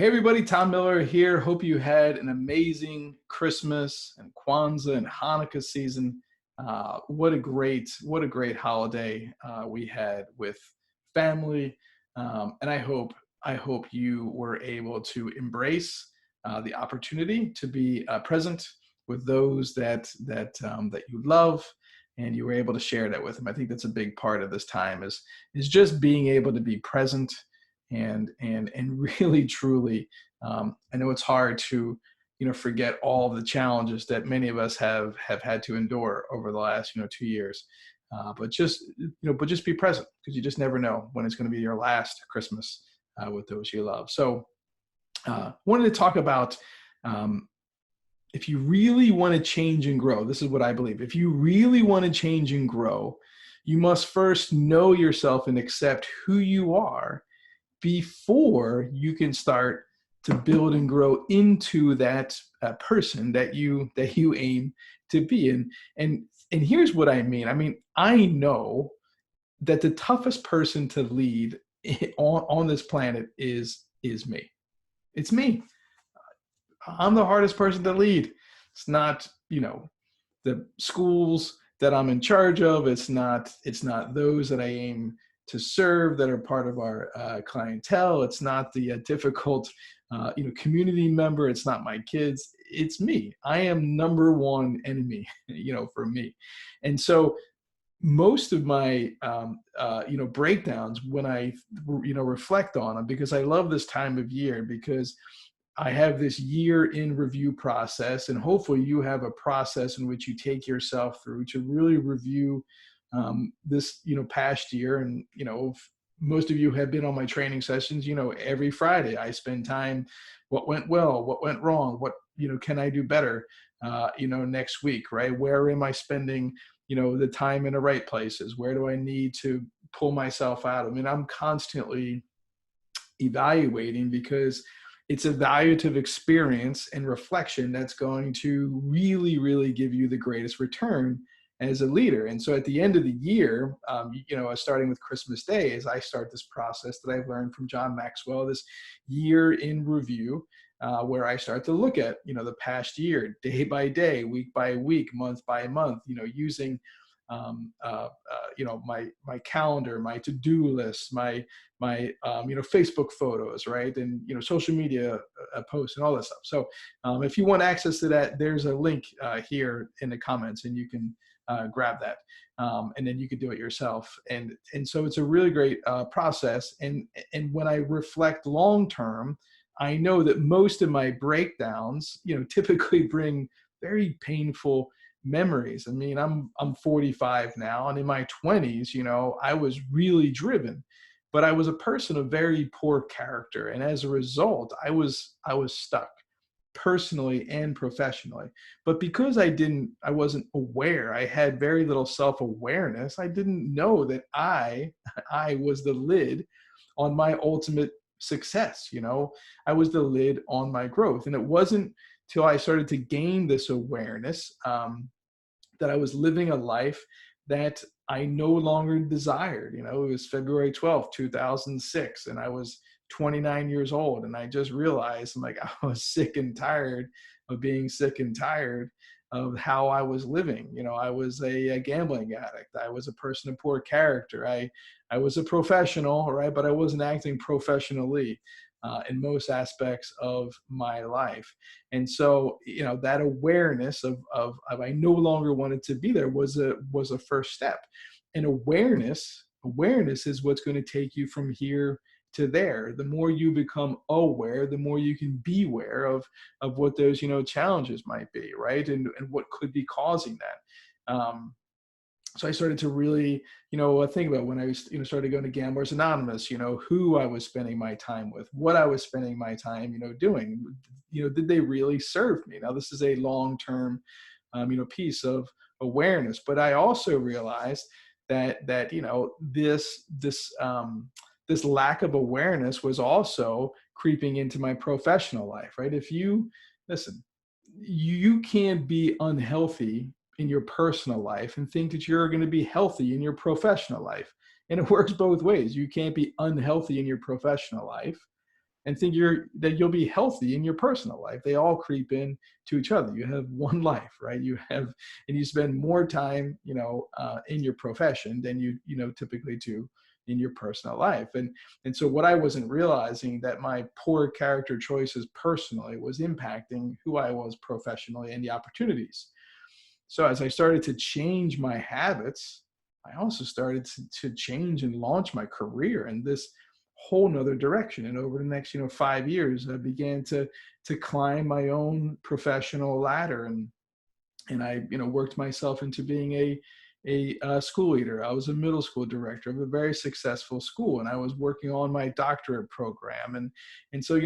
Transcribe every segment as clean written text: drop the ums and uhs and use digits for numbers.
Hey everybody, Tom Miller here. Hope you had an amazing Christmas and Kwanzaa and Hanukkah season. What a great holiday we had with family, and I hope you were able to embrace the opportunity to be present with those that you love, and you were able to share that with them. I think that's a big part of this time is just being able to be present and really truly, I know it's hard to forget all the challenges that many of us have had to endure over the last 2 years, but just be present, because you just never know when it's going to be your last Christmas with those you love. So wanted to talk about, um, if you really want to change and grow. This is what I believe: if you really want to change and grow, you must first know yourself and accept who you are before you can start to build and grow into that person that you aim to be. And here's what I mean. I know that the toughest person to lead on this planet is me. It's me. I'm the hardest person to lead. It's not, the schools that I'm in charge of. It's not those that I aim to serve that are part of our clientele. It's not the difficult, community member. It's not my kids. It's me. I am number one enemy, for me. And so most of my breakdowns, when I reflect on them, because I love this time of year, because I have this year in review process, and hopefully you have a process in which you take yourself through to really review this past year. And if most of you have been on my training sessions, every Friday I spend time, what went well, what went wrong, what can I do better next week, right? Where am I spending the time in the right places? Where do I need to pull myself out? I'm constantly evaluating, because it's a evaluative experience and reflection that's going to really, really give you the greatest return as a leader. And so at the end of the year, starting with Christmas Day, as I start this process that I've learned from John Maxwell, this year in review, where I start to look at, the past year, day by day, week by week, month by month, using my calendar, my to-do list, my Facebook photos, right? And social media posts and all that stuff. So if you want access to that, there's a link here in the comments, and you can grab that, and then you could do it yourself. And so it's a really great process. And when I reflect long term, I know that most of my breakdowns typically bring very painful memories. I'm 45 now, and in my 20s, I was really driven, but I was a person of very poor character, and as a result, I was stuck, personally and professionally. But because I wasn't aware, I had very little self-awareness. I didn't know that I I was the lid on my ultimate success. I was the lid on my growth. And it wasn't till I started to gain this awareness, that I was living a life that I no longer desired. It was February 12th, 2006, and I was 29 years old. And I just realized, I was sick and tired of being sick and tired of how I was living. I was a gambling addict. I was a person of poor character. I was a professional, right? But I wasn't acting professionally in most aspects of my life. And so, that awareness of I no longer wanted to be there was a first step. And awareness is what's going to take you from here to there. The more you become aware, the more you can be aware of what those challenges might be, right? And what could be causing that. So I started to really, think about when I was, started going to Gamblers Anonymous, who I was spending my time with, what I was spending my time, doing. Did they really serve me? Now, this is a long-term, piece of awareness. But I also realized that this lack of awareness was also creeping into my professional life, right? If you listen, you can't be unhealthy in your personal life and think that you're going to be healthy in your professional life. And it works both ways. You can't be unhealthy in your professional life and think that you'll be healthy in your personal life. They all creep in to each other. You have one life, right? And you spend more time, in your profession than you typically do in your personal life. And so what I wasn't realizing, that my poor character choices personally was impacting who I was professionally and the opportunities. So as I started to change my habits, I also started to change and launch my career in this whole nother direction. And over the next, 5 years, I began to climb my own professional ladder, and I, worked myself into being a school leader. I was a middle school director of a very successful school, and I was working on my doctorate program. And so,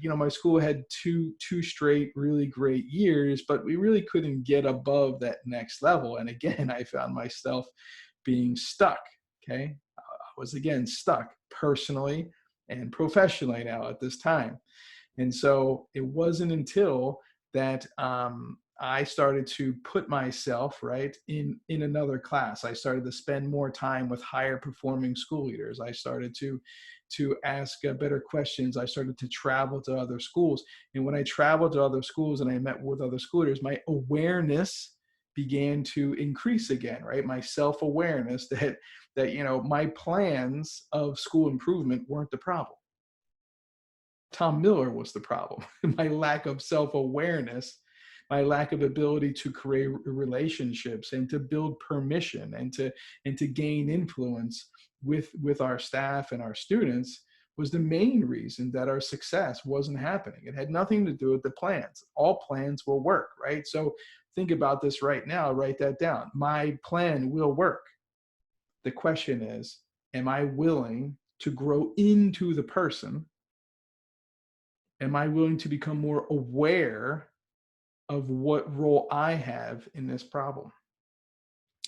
my school had two straight really great years, but we really couldn't get above that next level. And again, I found myself being stuck. Okay, I was again stuck personally and professionally now at this time. And so it wasn't until that I started to put myself right in another class. I started to spend more time with higher performing school leaders. I started to ask better questions. I started to travel to other schools. And when I traveled to other schools and I met with other school leaders, my awareness began to increase again, right? My self-awareness that my plans of school improvement weren't the problem. Tom Miller was the problem. My lack of self-awareness, my lack of ability to create relationships and to build permission and to gain influence with our staff and our students was the main reason that our success wasn't happening. It had nothing to do with the plans. All plans will work, right? So think about this right now, write that down. My plan will work. The question is, am I willing to grow into the person? Am I willing to become more aware of what role I have in this problem?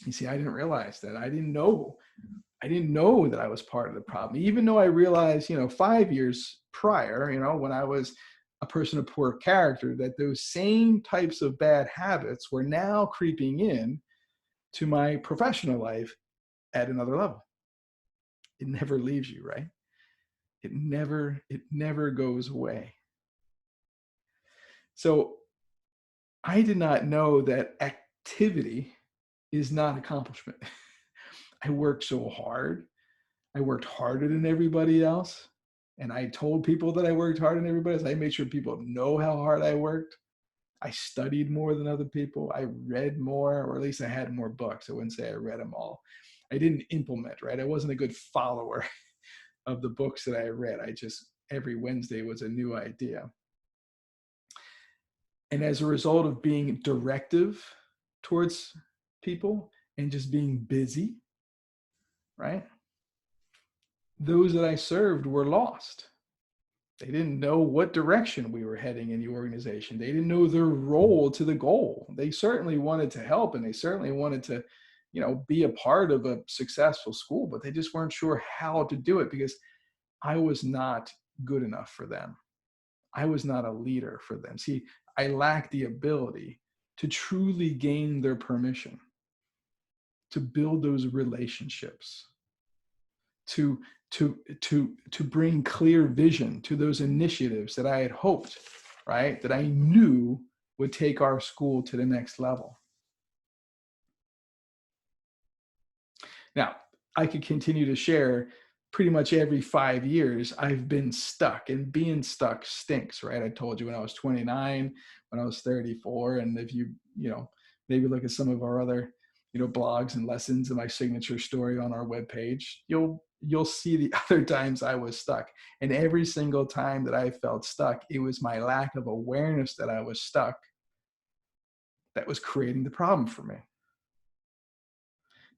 You see, I didn't realize that. I didn't know. I didn't know that I was part of the problem, even though I realized, 5 years prior, when I was a person of poor character, that those same types of bad habits were now creeping in to my professional life at another level. It never leaves you, right? It never goes away. So I did not know that activity is not accomplishment. I worked so hard. I worked harder than everybody else. And I told people that I worked harder than everybody else. I made sure people know how hard I worked. I studied more than other people. I read more, or at least I had more books. I wouldn't say I read them all. I didn't implement, right? I wasn't a good follower of the books that I read. I just, every Wednesday was a new idea. And as a result of being directive towards people and just being busy, right? Those that I served were lost. They didn't know what direction we were heading in the organization. They didn't know their role to the goal. They certainly wanted to help, and they certainly wanted to, be a part of a successful school, but they just weren't sure how to do it because I was not good enough for them. I was not a leader for them. See, I lacked the ability to truly gain their permission, to build those relationships, to to bring clear vision to those initiatives that I had hoped, right, that I knew would take our school to the next level. Now, I could continue to share. Pretty much every 5 years I've been stuck, and being stuck stinks, right? I told you when I was 29, when I was 34, and if maybe look at some of our other blogs and lessons in my signature story on our webpage, you'll see the other times I was stuck. And every single time that I felt stuck, it was my lack of awareness that I was stuck that was creating the problem for me.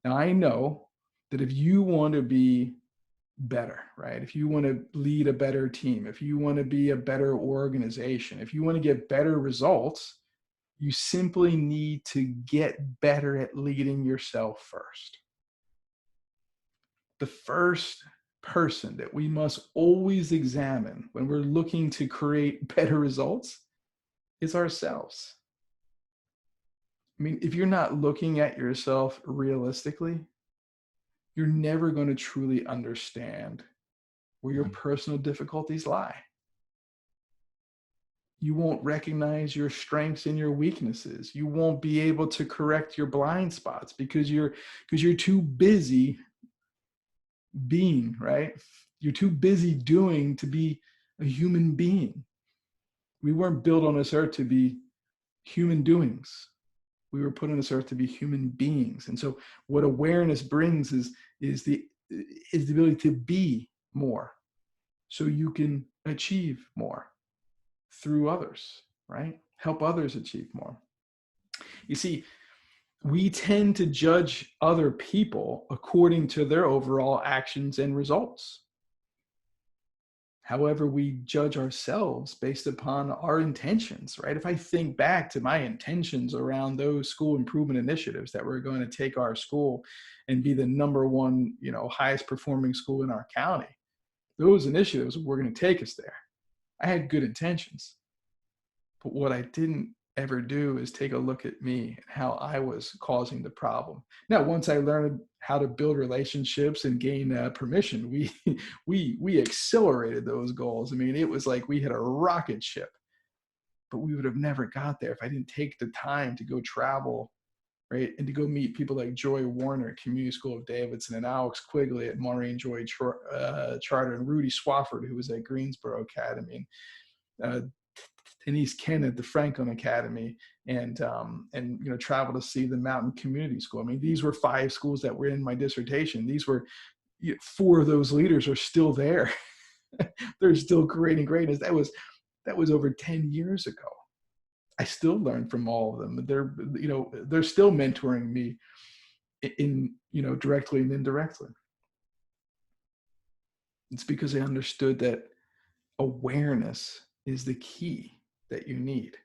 Now I know that if you want to be better, right? If you want to lead a better team, if you want to be a better organization, if you want to get better results, you simply need to get better at leading yourself first. The first person that we must always examine when we're looking to create better results is ourselves. I mean, if you're not looking at yourself realistically, you're never going to truly understand where your personal difficulties lie. You won't recognize your strengths and your weaknesses. You won't be able to correct your blind spots because you're too busy being, right? You're too busy doing to be a human being. We weren't built on this earth to be human doings. We were put on this earth to be human beings. And so what awareness brings is the ability to be more so you can achieve more through others, right? Help others achieve more. You see, we tend to judge other people according to their overall actions and results. However, we judge ourselves based upon our intentions, right? If I think back to my intentions around those school improvement initiatives that were going to take our school and be the number one, highest performing school in our county, those initiatives were going to take us there. I had good intentions. But what I didn't ever do is take a look at me and how I was causing the problem. Now, once I learned how to build relationships and gain permission, we accelerated those goals. I mean, it was like we had a rocket ship, but we would have never got there if I didn't take the time to go travel, right, and to go meet people like Joy Warner at Community School of Davidson, and Alex Quigley at Maureen Joy Charter, and Rudy Swafford, who was at Greensboro Academy, and Denise Ken at the Franklin Academy, and travel to see the Mountain Community School. I mean, these were 5 schools that were in my dissertation. These were 4 of those leaders are still there. They're still creating greatness. That was over 10 years ago. I still learn from all of them. They're still mentoring me in directly and indirectly. It's because I understood that awareness is the key that you need.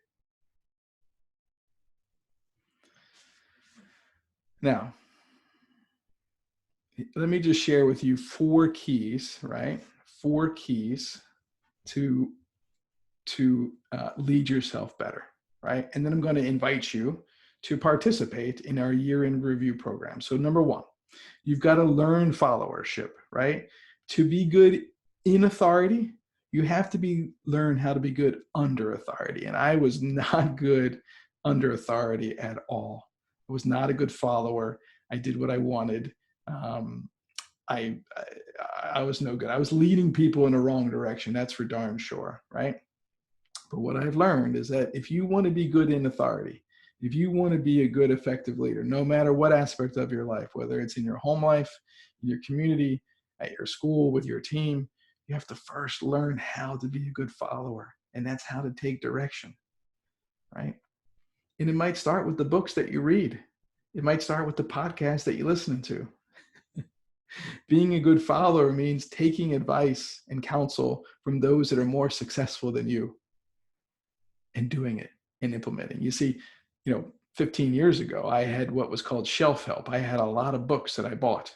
Now, let me just share with you 4 keys, right? 4 keys to lead yourself better, right? And then I'm going to invite you to participate in our year-end review program. So number 1, you've got to learn followership, right? To be good in authority, you have to learn how to be good under authority. And I was not good under authority at all. I was not a good follower. I did what I wanted. I was no good. I was leading people in the wrong direction. That's for darn sure, right? But what I've learned is that if you want to be good in authority, if you want to be a good, effective leader, no matter what aspect of your life, whether it's in your home life, in your community, at your school, with your team, you have to first learn how to be a good follower. And that's how to take direction, right? And it might start with the books that you read. It might start with the podcast that you're listening to. Being a good follower means taking advice and counsel from those that are more successful than you and doing it and implementing. You see, 15 years ago, I had what was called shelf help. I had a lot of books that I bought,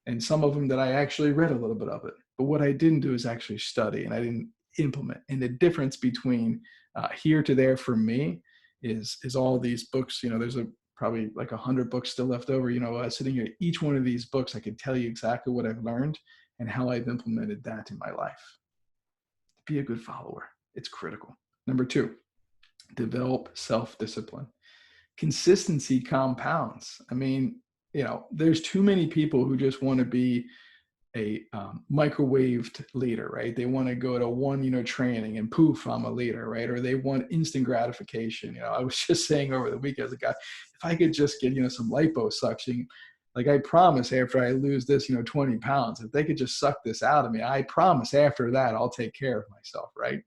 and some of them that I actually read a little bit of it. But what I didn't do is actually study, and I didn't implement. And the difference between here to there for me is all these books. There's probably like 100 books still left over. Sitting here, each one of these books, I can tell you exactly what I've learned and how I've implemented that in my life. Be a good follower. It's critical. Number 2, develop self-discipline. Consistency compounds. I mean, there's too many people who just want to be a microwaved leader, right? They want to go to one, training and poof, I'm a leader, right? Or they want instant gratification. I was just saying over the weekend, if I could just get, some liposuction, like I promise after I lose this, 20 pounds, if they could just suck this out of me, I promise after that, I'll take care of myself, right?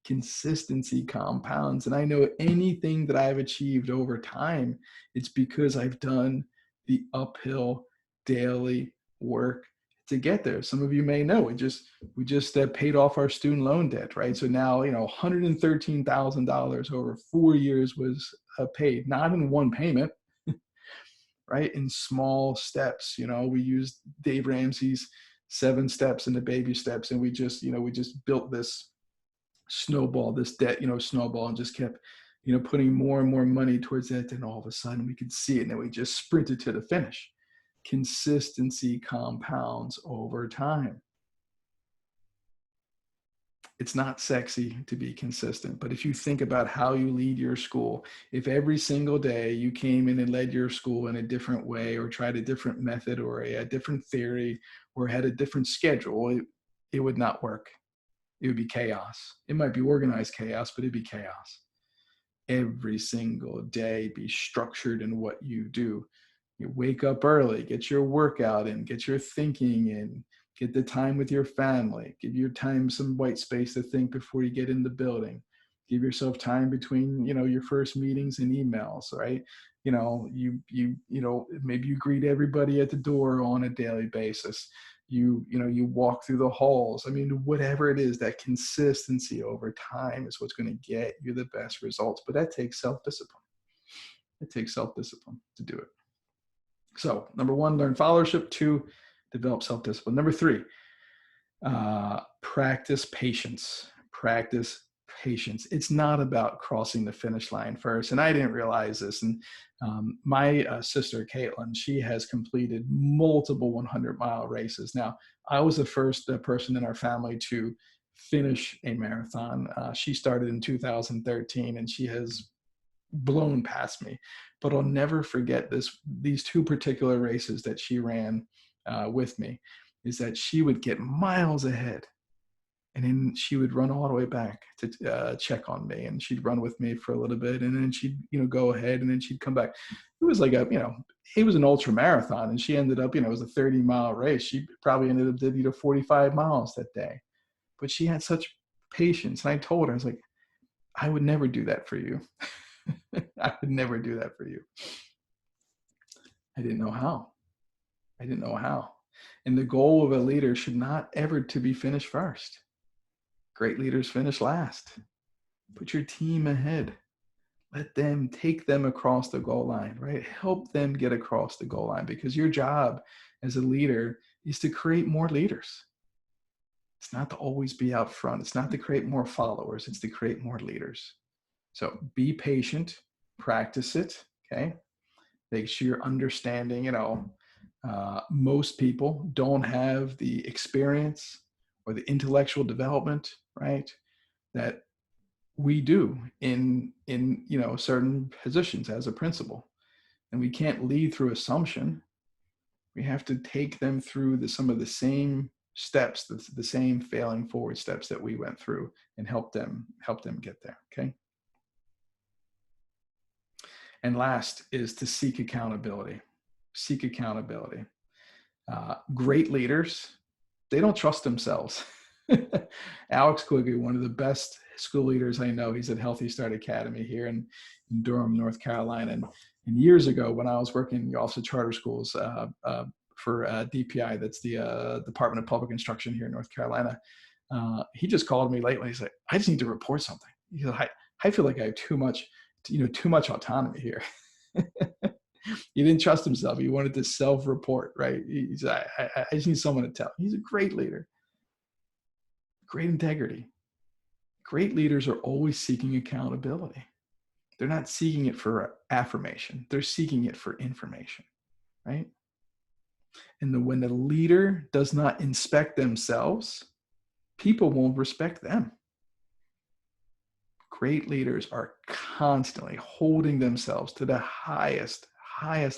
Consistency compounds. And I know anything that I've achieved over time, it's because I've done the uphill daily work to get there. Some of you may know we just paid off our student loan debt, right? So now, $113,000 over 4 years was paid, not in one payment, right? In small steps. We used Dave Ramsey's 7 steps and the baby steps, and we just built this snowball, this debt, snowball, and just kept, putting more and more money towards it. And all of a sudden we could see it, and then we just sprinted to the finish. Consistency compounds over time. It's not sexy to be consistent, but if you think about how you lead your school, if every single day you came in and led your school in a different way, or tried a different method, or a different theory, or had a different schedule, it would not work. It would be chaos. It might be organized chaos, but it'd be chaos. Every single day, be structured in what you do. You wake up early, get your workout in, get your thinking in, get the time with your family, give your time some white space to think before you get in the building. Give yourself time between, your first meetings and emails, right? Maybe you greet everybody at the door on a daily basis. You walk through the halls. I mean, whatever it is, that consistency over time is what's going to get you the best results. But that takes self-discipline. It takes self-discipline to do it. So, number one, learn followership. Two, develop self-discipline. Number three, practice patience. Practice patience. It's not about crossing the finish line first. And I didn't realize this. And my sister, Caitlin, she has completed multiple 100-mile races. Now, I was the first person in our family to finish a marathon. She started in 2013, and she has blown past me. But I'll never forget these two particular races that she ran with me, is that she would get miles ahead, and then she would run all the way back to check on me, and she'd run with me for a little bit, and then she'd go ahead, and then she'd come back. It was like it was an ultra marathon, and she ended up, it was a 30-mile race. She probably ended up did 45 miles that day, but she had such patience. And I told her, I was like, I would never do that for you. I would never do that for you. I didn't know how. And the goal of a leader should not ever to be finished first. Great leaders finish last. Put your team ahead. Let them take them across the goal line, right? Help them get across the goal line, because your job as a leader is to create more leaders. It's not to always be out front. It's not to create more followers. It's to create more leaders. So be patient, practice it, okay? Make sure you're understanding, most people don't have the experience or the intellectual development, right, that we do in certain positions as a principal. And we can't lead through assumption. We have to take them through some of the same steps, the same failing forward steps that we went through, and help them get there, okay? And last is to seek accountability. Seek accountability. Great leaders, they don't trust themselves. Alex Quigley, one of the best school leaders I know, he's at Healthy Start Academy here in Durham, North Carolina. And years ago, when I was working in the Office of Charter Schools for DPI, that's the Department of Public Instruction here in North Carolina, he just called me lately. He's like, I just need to report something. He's like, I feel like I have too much autonomy here. He didn't trust himself. He wanted to self-report, right? He's I just need someone to tell. He's a great leader. Great integrity. Great leaders are always seeking accountability. They're not seeking it for affirmation. They're seeking it for information, right? And when the leader does not inspect themselves, people won't respect them. Great leaders are constantly holding themselves to the highest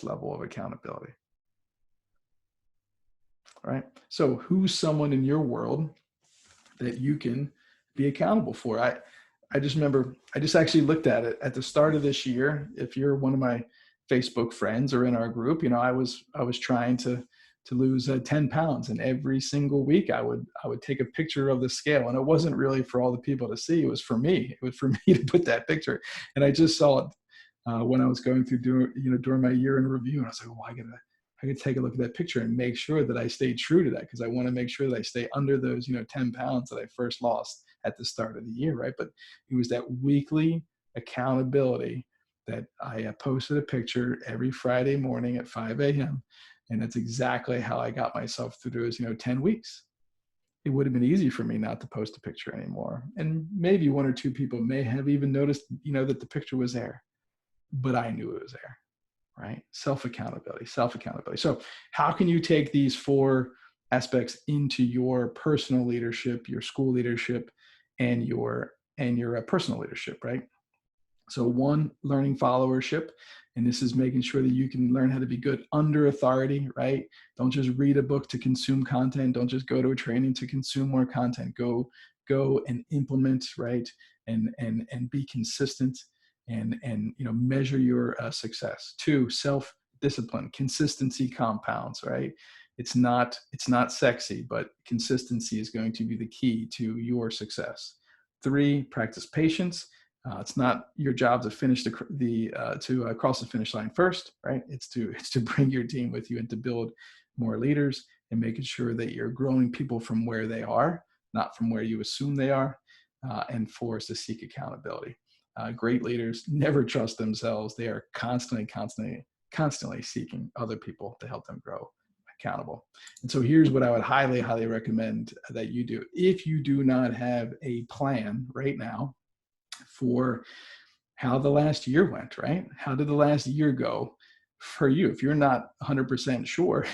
level of accountability. All right. So who's someone in your world that you can be accountable for? I just remember, I just actually looked at it at the start of this year. If you're one of my Facebook friends or in our group, I was trying to lose 10 pounds, and every single week I would take a picture of the scale, and it wasn't really for all the people to see. It was for me. It was for me to put that picture. And I just saw it when I was going through during my year in review, and I was like, well, I could take a look at that picture and make sure that I stay true to that, because I want to make sure that I stay under those 10 pounds that I first lost at the start of the year, right? But it was that weekly accountability that I posted a picture every Friday morning at 5 a.m. And that's exactly how I got myself through those 10 weeks. It would have been easy for me not to post a picture anymore. And maybe one or two people may have even noticed, that the picture was there, but I knew it was there, right? Self-accountability. So how can you take these 4 aspects into your personal leadership, your school leadership, and your personal leadership, right? So one, learning followership, and this is making sure that you can learn how to be good under authority, right? Don't just read a book to consume content. Don't just go to a training to consume more content. Go and implement, right? And be consistent, and measure your success. Two, self-discipline. Consistency compounds, right? It's not sexy, but consistency is going to be the key to your success. Three, practice patience. It's not your job to finish to cross the finish line first, right? It's to bring your team with you and to build more leaders and making sure that you're growing people from where they are, not from where you assume they are. And four is to seek accountability. Great leaders never trust themselves. They are constantly seeking other people to help them grow accountable. And so here's what I would highly, highly recommend that you do. If you do not have a plan right now for how the last year went, right? How did the last year go for you? If you're not 100% sure,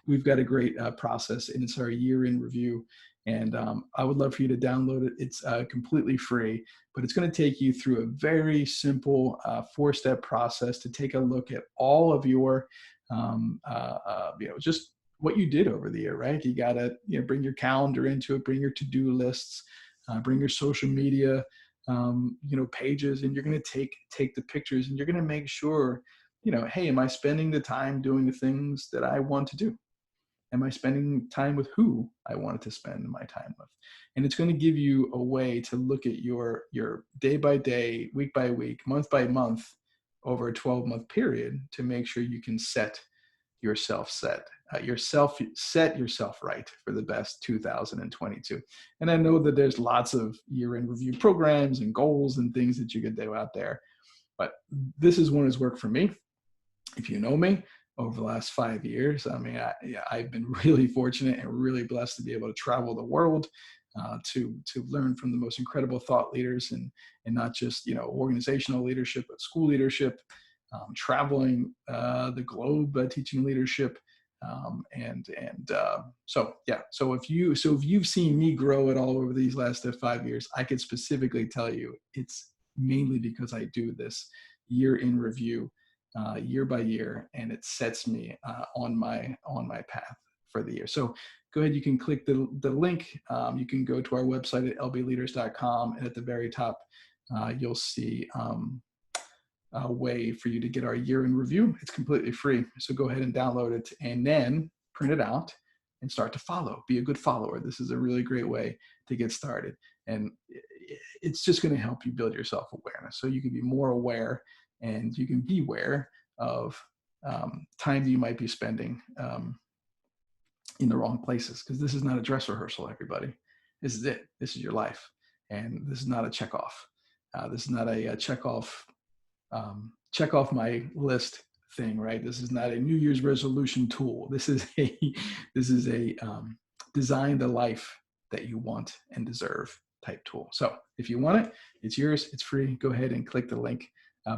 we've got a great process, and it's our year in review. And I would love for you to download it. It's completely free, but it's going to take you through a very simple 4-step process to take a look at all of your, just what you did over the year, right? You got to bring your calendar into it, bring your to-do lists, bring your social media pages, and you're going to take the pictures, and you're going to make sure, hey, am I spending the time doing the things that I want to do? Am I spending time with who I wanted to spend my time with? And it's going to give you a way to look at your day by day, week by week, month by month, over a 12-month period to make sure you can set yourself right for the best 2022. And I know that there's lots of year-end review programs and goals and things that you could do out there, but this is one that's worked for me. If you know me over the last 5 years, I mean, I've been really fortunate and really blessed to be able to travel the world, to learn from the most incredible thought leaders, and not just organizational leadership, but school leadership, traveling the globe, teaching leadership, so if you've seen me grow at all over these last 5 years, I could specifically tell you it's mainly because I do this year in review, year by year, and it sets me on my path for the year. So go ahead, you can click the link. You can go to our website at lbleaders.com, and at the very top, you'll see a way for you to get our year in review. It's completely free. So go ahead and download it, and then print it out and start to follow. Be a good follower. This is a really great way to get started. And it's just going to help you build your self-awareness, so you can be more aware, and you can be aware of time that you might be spending in the wrong places. Because this is not a dress rehearsal, everybody. This is it. This is your life. And this is not a check off. This is not a check off my list thing, right? This is not a New Year's resolution tool. This is a design the life that you want and deserve type tool. So if you want it, it's yours. It's free. Go ahead and click the link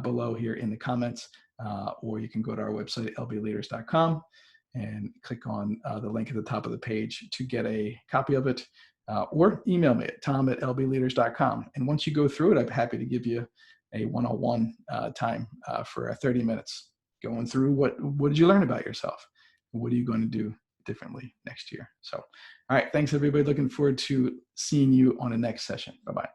below here in the comments, or you can go to our website, lbleaders.com, and click on the link at the top of the page to get a copy of it, or email me at tom@lbleaders.com. And once you go through it, I'm happy to give you a one-on-one time for 30 minutes, going through what did you learn about yourself? What are you going to do differently next year? So, all right, thanks everybody. Looking forward to seeing you on the next session. Bye-bye.